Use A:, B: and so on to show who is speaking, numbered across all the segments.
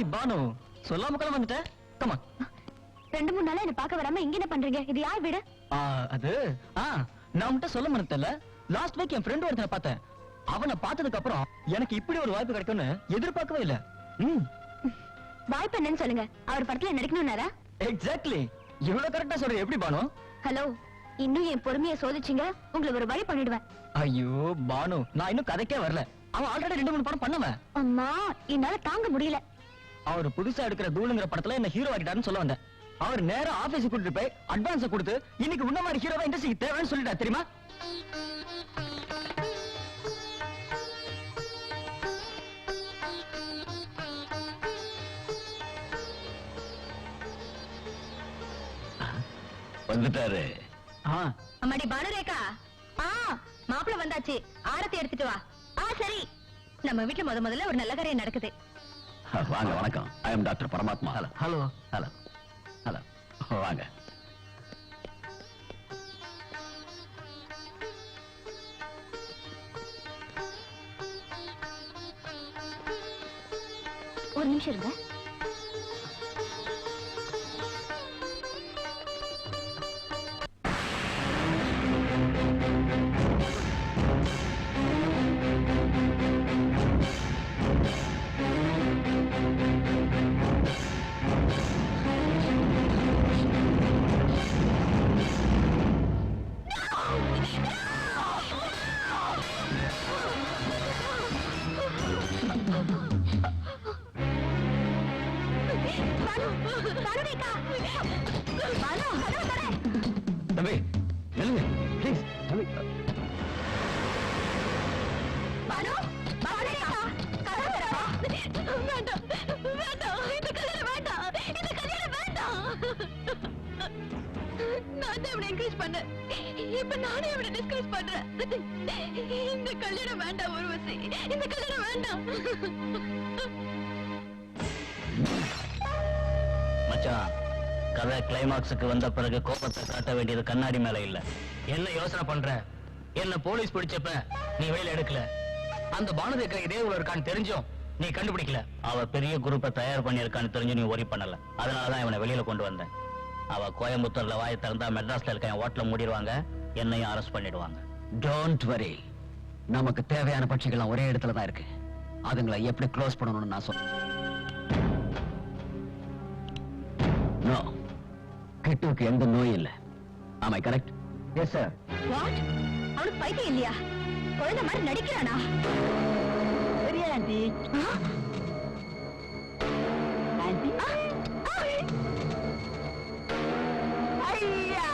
A: Hi Banu, சொல்லாம கிளம்ப வந்துட்டேன். கமா.
B: 2-3 நாளா என்ன பார்க்க வராம இங்க என்ன பண்றீங்க? இது யார் வீடு?
A: அது நான் உன்கிட்ட சொல்ல மறந்துட்டேன்ல. லாஸ்ட் வீக் என் ஃப்ரெண்ட் ஒருத்தனை பார்த்தேன். அவனை பார்த்ததுக்கு அப்புறம் எனக்கு இப்படி ஒரு வாய்ப்பு கிடைக்கும்னு எதிர்பார்க்கவே இல்ல.
B: வாய்ப்பு என்னன்னு சொல்லுங்க. அவர் படத்துல நடிக்கணும்னாரா?
A: எக்ஸாக்ட்லி. இவ்வளவு கரெக்டா சொல்ற எப்படி பானு?
B: ஹலோ, இன்னும் என் பொறுமையை சோதிச்சீங்க, உங்களை ஒரு வழி பண்ணிடுவேன்.
A: ஐயோ பானு, நான் இன்னும் கதைக்கே வரல. அவன் ஆல்ரெடி 2-3 படம் பண்ணவன்.
B: அம்மா, என்னால தாங்க முடியல.
A: அவர் புதுசா எடுக்கிற தூளுங்கிற படத்துல என்ன ஹீரோ ஆக்கிட்டாருன்னு சொல்ல வந்தேன். அவர் நேரா ஆபீஸ் கூட்டிட்டு போய் அட்வான்ஸ் கொடுத்து இன்னைக்கு உன்ன மாதிரி ஹீரோவா இண்டஸ்ட்ரிக்கு தேவைன்னு சொல்லிட்டா தெரியுமா?
C: வந்துட்டாரு.
B: அம்மாடி பானுரேகா, மாப்பிள்ள வந்தாச்சு, ஆரத்தி எடுத்துட்டு வா. சரி, நம்ம வீட்டுல முதல்ல ஒரு நல்ல காரியம் நடக்குது.
C: வாங்க. வணக்கம். ஐ எம் டாக்டர் பரமாத்மா.
A: Hello hello
C: hello hello. வாங்க.
B: ஒரு நிமிஷம் இருங்க.
A: தம்பி நில்லுங்க ப்ளீஸ். தம்பி
B: இப்ப நானே அவனை டிஸ்கஸ் பண்றேன். இந்த கல்யாணம் வேண்டாம் ஊர்வசி, இந்த கல்யாணம் வேண்டாம்.
C: மச்சான், கதை கிளைமாக்ஸுக்கு வந்த பிறகு கோபத்தை காட்ட வேண்டியது கண்ணாடி மேல இல்ல.
A: என்ன யோசனை பண்ற? என்ன போலீஸ் பிடிச்சப்ப நீ வேலை எடுக்கல. அந்த பானுரேகா இதே ஊர்ல இருக்கான்னு தெரிஞ்சும் நீ கண்டுபிடிக்கல.
C: அவ பெரிய குரூப்பை தயார் பண்ணிருக்கான்னு தெரிஞ்சு நீ ஒரி பண்ணல. அதனாலதான் இவனை வெளியில கொண்டு வந்தேன். அவ கோயம்புத்தூர்ல வாயை திறந்தா மெட்ராஸ்ல இருக்க என் ஹோட்டல மூடிடுவாங்க, என்னையும் அரெஸ்ட் பண்ணிடுவாங்க.
D: டோன்ட் வரி, நமக்கு தேவையான பட்சிகள் ஒரே இடத்துல தான் இருக்கு. அதுங்களை எப்படி க்ளோஸ் பண்ணணும்னு நான் சொல்றேன். நோ, கிட்டுவுக்கு எந்த நோயும் இல்ல. ஆமா கரெக்ட்?
A: Yes sir.
B: வாட்? அவனுக்கு பைத்தியம் இல்லையா? குழந்தை மாதிரி நடிக்கிறானா?
E: சரியா ஆண்டி? ஆண்டி ஐயா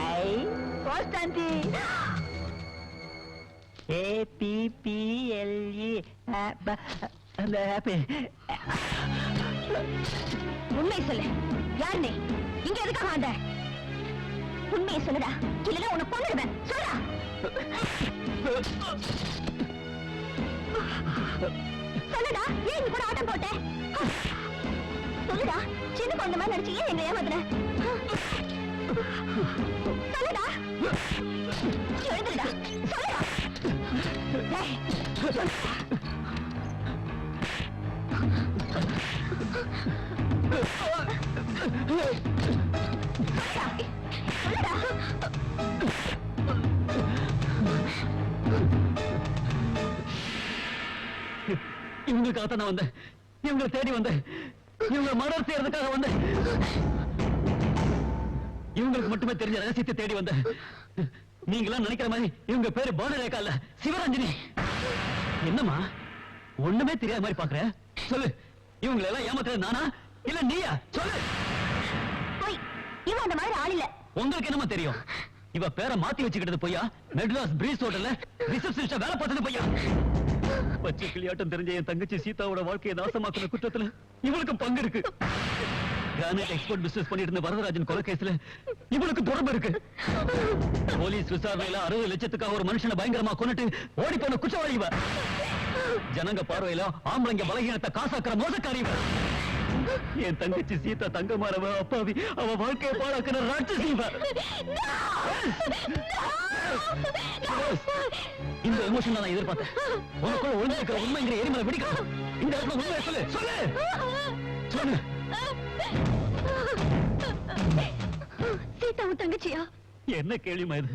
E: ஐ போஸ்ட் ஆண்டி. APPLE
B: உண்மை சொல்லு, யார் நீ? இங்க எதுக்காக வந்த? உண்மையை சொல்லுடா, இல்லைன்னா உன்னை கொன்னுடுவேன். சொல்லுடா. சொல்லுடா, ஏன் இங்க கூட ஆட்டம் போட்ட? சொல்லுடா, சின்ன குழந்தை மாதிரி நடிச்சு ஏன் எங்க ஏமாத்துற? சொல்லுடா, எழுதுடா, சொல்லுடா. டேய்,
A: இவங்களுக்காக தான் நான் வந்தேன். இவங்களை தேடி வந்தேன். இவங்க மர்டர் செய்யறதுக்காக வந்தேன். இவங்களுக்கு மட்டுமே தெரிஞ்ச ரகசியத்தை தேடி வந்தேன். நீங்களாம் நினைக்கிற மாதிரி இவங்க பேரு பானுரேகா இல்ல, சிவரஞ்சனி. என்னம்மா ஒண்ணுமே தெரியாத மாதிரி பாக்குற? சொல்லு, இவங்களை எல்லாம் ஏமாத்துறது நானா இல்ல நீயா? சொல்லு.
B: இவன் அந்த மாதிரி ஆள் இல்ல.
A: உங்களுக்கு என்னமா தெரியும்? இவ பேரை மாத்தி வச்சுக்கிட்டது பொய்யா? மெட்ராஸ் பிரீஸ் ஹோட்டல்ல ரிசப்ஷனிஸ்டா வேலை பார்த்தது பொய்யா? பச்சை கிளியாட்டம் தெரிஞ்ச என் தங்கச்சி சீதாவோட வாழ்க்கையை நாசமாக்குற குற்றத்துல இவளுக்கு பங்கு இருக்கு. கிரானைட் எக்ஸ்போர்ட் பிசினஸ் பண்ணிட்டு இருந்த வரதராஜன் கொலை கேஸ்ல இவளுக்கு தொடர்பு இருக்கு. போலீஸ் விசாரணையில 60 லட்சத்துக்காக ஒரு மனுஷனை பயங்கரமா கொன்னுட்டு ஓடி போன குற்றவாளி இவ. ஜனங்க பார்வையில ஆம்பளைங்க பலகீனத்தை காசாக்குற மோசக்காரி இவ. என் தங்கச்சி சீதா தங்கமானவ அப்பாவி அவ வாழ்க்கையை பாழாக்குற ராட்சசி இவ. இந்த எமோஷன் நான் எதிர்பார்த்தேன். உனக்குள்ள ஒளிஞ்சிருக்கிற உண்மைங்கிற எரிமலை வெடிக்கணும். இந்த இடத்துல உண்மையை சொல்லு சொல்லு சொல்லு.
B: சீதாவும் தங்கச்சியா?
A: என்ன கேள்விமா இது?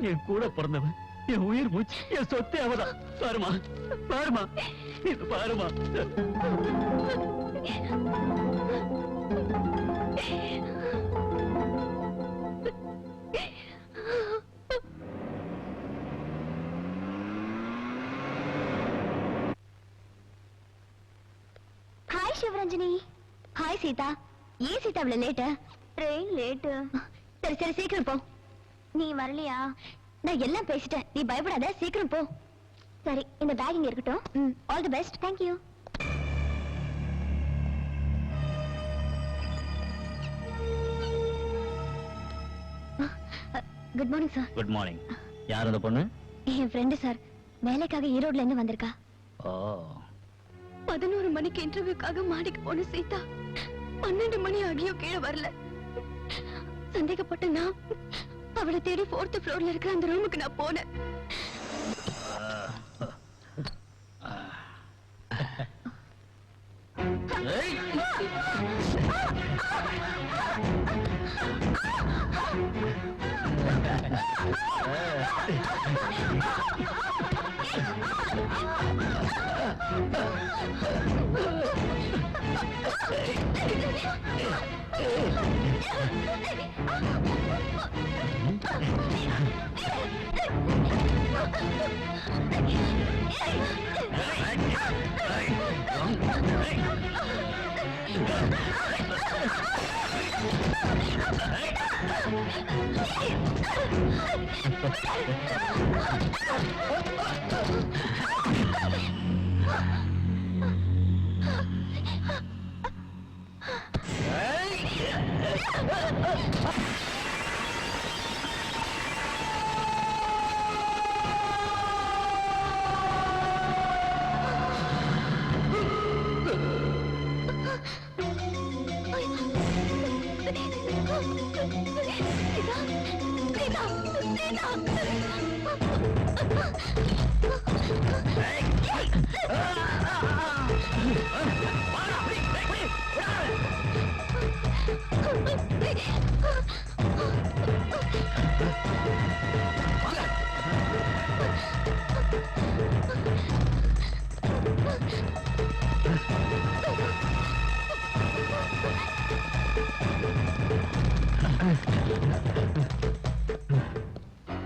A: என் கூட பிறந்தவன், என் உயிர் மூச்சு, என் சொத்தே அவதான். பாருமா பாருமா இது பாருமா.
B: ஹாய் சிவரஞ்சனி. ஹாய் சீதா. ஏன் சீதா இவ்வளவு லேட்டு? Train late. சரி சரி சீக்கிரம் போ. நீ வரலையா? நான் எல்லாம் பேசிட்டேன், நீ பயப்படாத, சீக்கிரம் போ. சரி, இந்த பேக் இங்க இருக்கட்டும். All the best. Thank you. Good morning sir.
C: Good morning. யார் அந்த பொண்ணு?
B: என் ஃப்ரெண்டு சார், வேலைக்காக ஈரோட்ல இருந்து வந்திருக்கா.
C: ஓ,
B: 11 மணிக்கு இன்டர்வியூக்காக மாடிக்கு போன சீதா 12 மணி ஆகியும் கீழே வரல. சந்தேகப்பட்ட நான் அவளை தேடி 4th ஃப்ளோர்ல இருக்கிற அந்த ரூமுக்கு நான் போனேன்.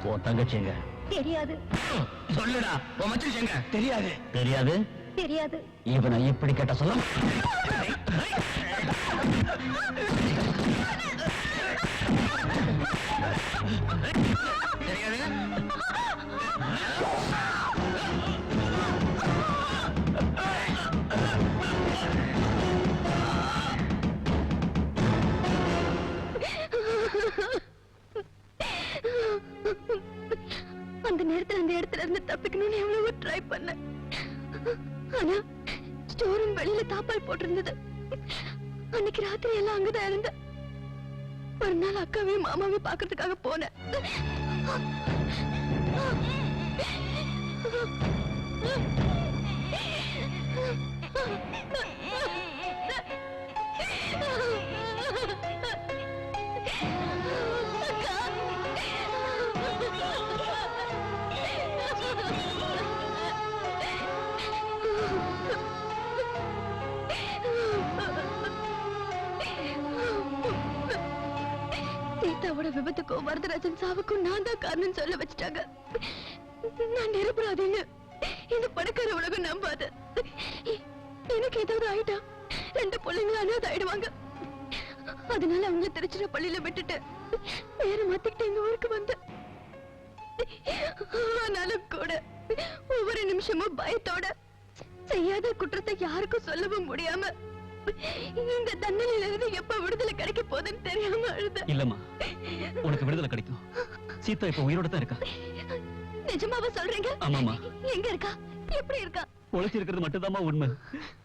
C: உன் தங்கச்சிங்க
B: தெரியாது.
C: சொல்லுடா. உன் மச்சிங்க தெரியாது. தெரியாது
B: தெரியாது.
D: இவனை இப்படி கேட்ட சொல்ல
B: அந்த நேரத்துல அந்த இடத்துல இருந்து தப்பிக்கணும்னு எவ்வளவோ ட்ரை பண்ணேன். ஆனா ஸ்டோரும் வெளியில தாப்பால் போட்டிருந்தது. அன்னைக்கு ராத்திரி எல்லாம் அங்கதான் இருந்தேன். ஒரு நாள் அக்காவையும் மாமாவையும் பாக்குறதுக்காக போனேன். சீதாவோட விபத்துக்கும் வரதராஜன் சாவுக்கும் நான் தான் காரணம் சொல்ல வச்சுட்டாங்க. நான் நிரபராதின்னு இந்த பணக்கார உலகம் நம்பாது. எனக்கு ஏதாவது ஆயிட்டா 2 பிள்ளைங்களும் அனாதை ஆயிடுவாங்க. அதனால அவங்கள திருச்சிராப்பள்ளியில விட்டுட்டு வேற மாத்திக்கிட்டு எங்க ஊருக்கு வந்தேன். ஆனாலும் கூட ஒவ்வொரு நிமிஷமும் பயத்தோட செய்யாத குற்றத்தை யாருக்கும் சொல்லவும் முடியாம இந்த தண்டனையில இருந்து எப்ப விடுதலை கிடைக்க போகுதுன்னு தெரியாம அழுத.
A: இல்லம்மா, உனக்கு விடுதலை கிடைக்கும். சீதா இப்ப உயிரோட தான் இருக்கா.
B: நிஜமாவா சொல்றீங்க?
A: ஆமாமா.
B: எங்க இருக்கா? எப்படி இருக்கா?
A: பொழைச்சிருக்கிறது மட்டும்தாம்மா உண்மை.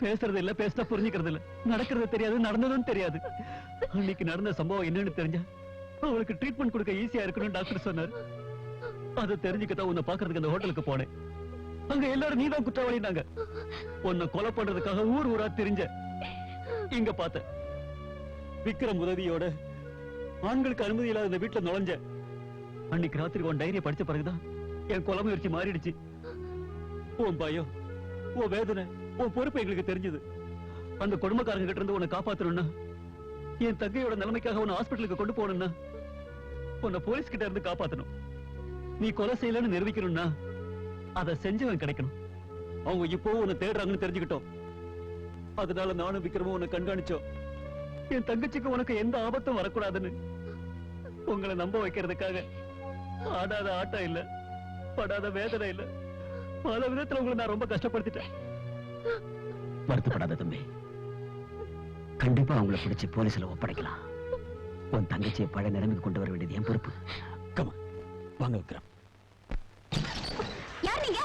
A: பேசுறது இல்ல, பேசினா புரிஞ்சுக்கிறது இல்ல, நடக்கிறது தெரியாது, நடந்ததும் தெரியாது. அன்னைக்கு நடந்த சம்பவம் என்னன்னு தெரிஞ்சா அவளுக்கு ட்ரீட்மெண்ட் கொடுக்க ஈஸியா இருக்கணும்னு டாக்டர் சொன்னார். அதை தெரிஞ்சுக்கத்தான் உன்னை பாக்குறதுக்கு அந்த ஹோட்டலுக்கு போனேன். அங்க எல்லாரும் நீதான் குற்றவாளினாங்க. உன்னை கொலை பண்றதுக்காக ஊர் ஊரா தெரிஞ்ச இங்க பார்த்த விக்ரம் உதவியோட ஆண்களுக்கு அனுமதி இல்லாத இந்த வீட்டுல நுழைஞ்ச. அன்னைக்கு ராத்திரி உன் டைரியை படிச்ச பிறகுதான் என் கொலை முயற்சி மாறிடுச்சு. உன் பயம், உன் வேதனை, உன் பொறுப்பு எங்களுக்கு தெரிஞ்சது. அந்த கொடுமைக்காரங்க கிட்ட இருந்து உன்னை காப்பாத்தணும்னா, என் தங்கையோட நிலைமைக்காக உன்னை ஹாஸ்பிட்டலுக்கு கொண்டு போகணும்னா, உன்னை போலீஸ் கிட்ட இருந்து காப்பாத்தணும். நீ கொலை செய்யலன்னு நிரூபிக்கணும்னா அதை செஞ்சவன் கிடைக்கணும். அவங்க இப்போ உன்னை தேடுறாங்கன்னு தெரிஞ்சுக்கிட்டோம். அதனால நானும் விக்ரமும் உன்னை கண்காணிச்சோம். என் தங்கச்சிக்கு உனக்கு எந்த ஆபத்தும் வரக்கூடாதுன்னு உங்களை நம்ப வைக்கிறதுக்காக ஆடாத ஆட்டம் இல்ல, படாத வேதனை இல்ல, பல விதத்துல உங்களை நான் ரொம்ப கஷ்டப்படுத்திட்டேன்.
D: வருத்தப்படாத தம்பி, கண்டிப்பா அவங்கள பிடிச்சு போலீஸ்ல ஒப்படைக்கலாம். உன் தங்கச்சியை பழைய நிலைமைக்கு கொண்டு வர வேண்டியது என் பொறுப்பு. கமா, வாங்க விக்ரம்.
B: யார் நீங்க?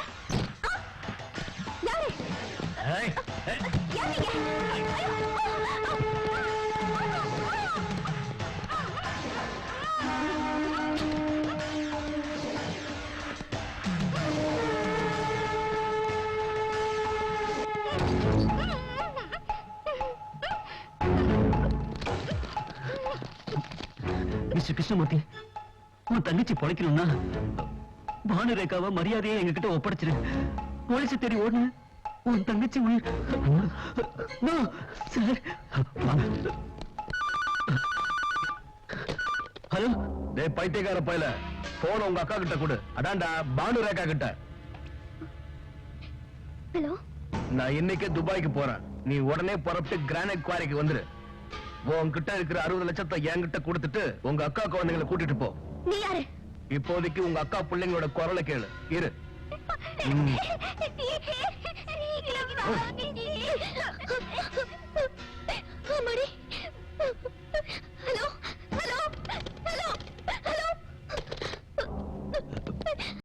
B: யாரு? யார் நீங்க?
A: மிஸ்டர் கிருஷ்ணமூர்த்தி, உன் தங்கச்சி பொழைக்கணும்னா பானுரேகாவை மரியாதையை எங்ககிட்ட ஒப்படைச்சிரு. போலீஸ் தேடி ஓடுன உன் தங்கச்சி உயிர். No, sir. ஹலோ,
F: டேய் பைத்தியக்கார பையல, போன் உங்க அக்கா கிட்ட கொடு. அதான்டா பானுரேகா கிட்ட.
B: ஹலோ,
F: நான் இன்னைக்கே துபாய்க்கு போறேன். நீ உடனே புறப்பட்டு கிரானைட் குவாரிக்கு வந்துரு. உன்கிட்ட இருக்கிற 60 லட்சத்தை என்கிட்ட கொடுத்துட்டு உங்க அக்கா குழந்தைங்களை கூட்டிட்டு போ.
B: நீ யாரு?
F: இப்போதைக்கு உங்க அக்கா பிள்ளைங்களோட குரலை கேளு. இரு.